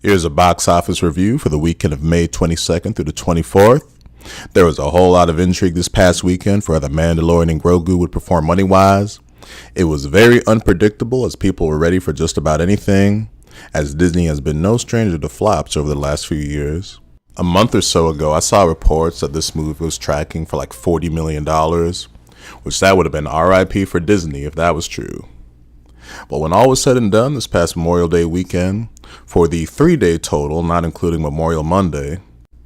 Here's a box office review for the weekend of May 22nd through the 24th. There was a whole lot of intrigue this past weekend for how the Mandalorian and Grogu would perform money-wise. It was very unpredictable as people were ready for just about anything, as Disney has been no stranger to flops over the last few years. A month or so ago, I saw reports that this movie was tracking for like $40 million, which that would have been RIP for Disney if that was true. But when all was said and done this past Memorial Day weekend, for the 3-day total, not including Memorial Monday,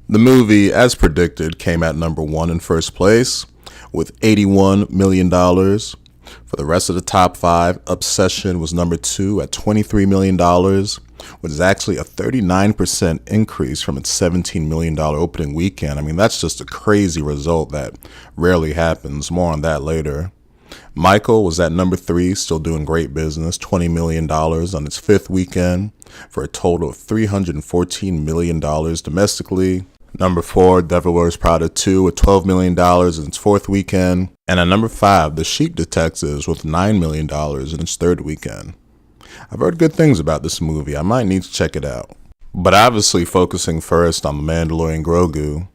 the movie, as predicted, came at number 1 in first place with $81 million. For the rest of the top 5, Obsession was number 2 at $23 million, which is actually a 39% increase from its $17 million opening weekend. I mean, that's just a crazy result that rarely happens. More on that later. Michael was at number 3, still doing great business, $20 million on its 5th weekend, for a total of $314 million domestically. Number 4, Devil Wears Prada 2 with $12 million in its 4th weekend. And at number 5, The Sheep Detectives with $9 million in its 3rd weekend. I've heard good things about this movie. I might need to check it out. But obviously focusing first on The Mandalorian Grogu.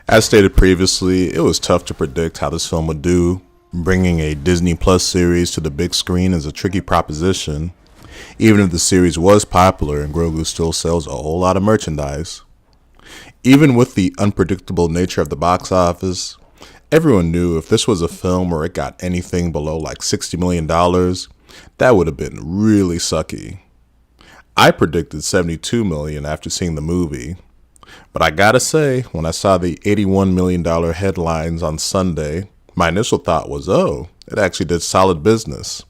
As stated previously, it was tough to predict how this film would do. Bringing a Disney Plus series to the big screen is a tricky proposition. Even if the series was popular and Grogu still sells a whole lot of merchandise. Even with the unpredictable nature of the box office, everyone knew if this was a film where it got anything below like $60 million, that would have been really sucky. I predicted $72 million after seeing the movie, but I gotta say, when I saw the $81 million headlines on Sunday, my initial thought was, oh, it actually did solid business.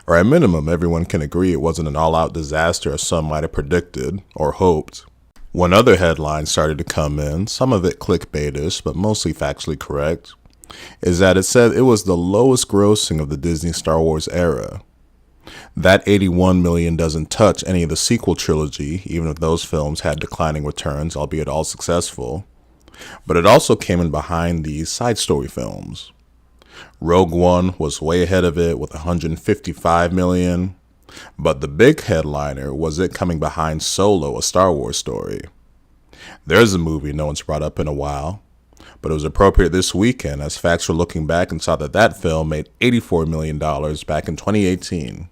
Or at minimum, everyone can agree it wasn't an all-out disaster as some might have predicted or hoped. When other headlines started to come in, some of it clickbaitish, but mostly factually correct, is that it said it was the lowest grossing of the Disney Star Wars era. That $81 million doesn't touch any of the sequel trilogy, even if those films had declining returns, albeit all successful. But it also came in behind the side story films. Rogue One was way ahead of it with $155 million. But the big headliner was it coming behind Solo, a Star Wars story. There's a movie no one's brought up in a while, but it was appropriate this weekend as facts were looking back and saw that that film made $84 million back in 2018.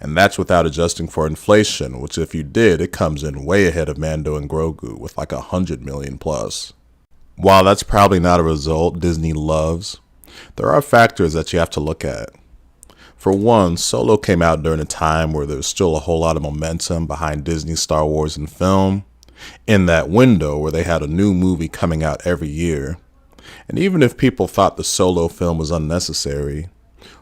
And that's without adjusting for inflation, which if you did, it comes in way ahead of Mando and Grogu with like $100 million plus. While that's probably not a result Disney loves, there are factors that you have to look at. For one, Solo came out during a time where there was still a whole lot of momentum behind Disney's Star Wars in film, in that window where they had a new movie coming out every year. And even if people thought the Solo film was unnecessary,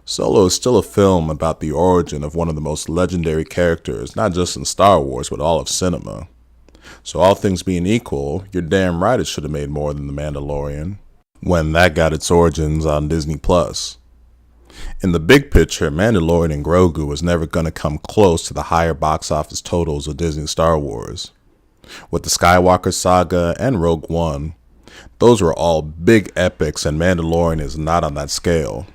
Solo is still a film about the origin of one of the most legendary characters, not just in Star Wars, but all of cinema. So all things being equal, you're damn right it should have made more than The Mandalorian, when that got its origins on Disney Plus. In the big picture, Mandalorian and Grogu was never going to come close to the higher box office totals of Disney Star Wars. With the Skywalker Saga and Rogue One, those were all big epics and Mandalorian is not on that scale.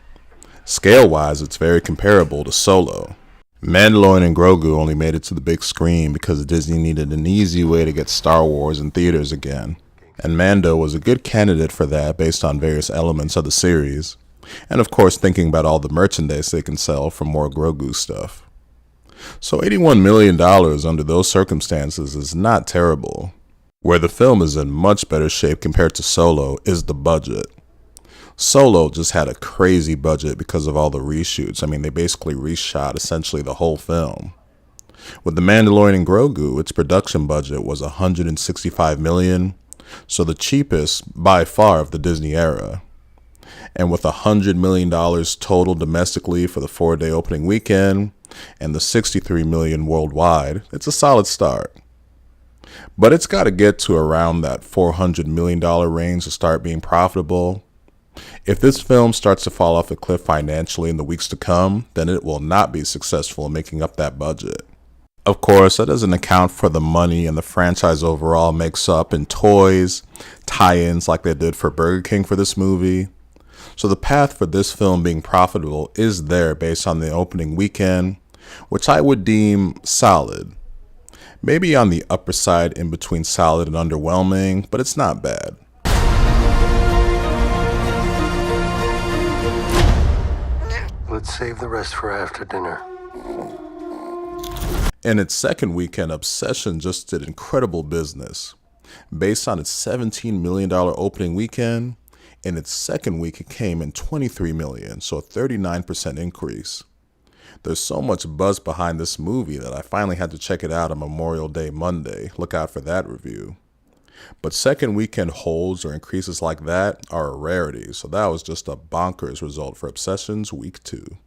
Scale-wise, it's very comparable to Solo. Mandalorian and Grogu only made it to the big screen because Disney needed an easy way to get Star Wars in theaters again. And Mando was a good candidate for that based on various elements of the series. And of course, thinking about all the merchandise they can sell from more Grogu stuff. So $81 million under those circumstances is not terrible. Where the film is in much better shape compared to Solo is the budget. Solo just had a crazy budget because of all the reshoots. I mean, they basically reshot essentially the whole film. With The Mandalorian and Grogu, its production budget was $165 million, so the cheapest by far of the Disney era. And with $100 million total domestically for the 4-day opening weekend and the $63 million worldwide, it's a solid start. But it's got to get to around that $400 million range to start being profitable. If this film starts to fall off a cliff financially in the weeks to come, then it will not be successful in making up that budget. Of course, that doesn't account for the money and the franchise overall makes up in toys, tie-ins like they did for Burger King for this movie. So the path for this film being profitable is there based on the opening weekend, which I would deem solid. Maybe on the upper side in between solid and underwhelming, but it's not bad. Let's save the rest for after dinner. In its second weekend, Obsession just did incredible business. Based on its $17 million opening weekend, in its second week it came in $23 million, so a 39% increase. There's so much buzz behind this movie that I finally had to check it out on Memorial Day Monday. Look out for that review. But second weekend holds or increases like that are a rarity, so that was just a bonkers result for Obsession's week 2.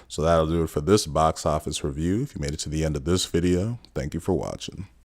So that'll do it for this box office review. If you made it to the end of this video, thank you for watching.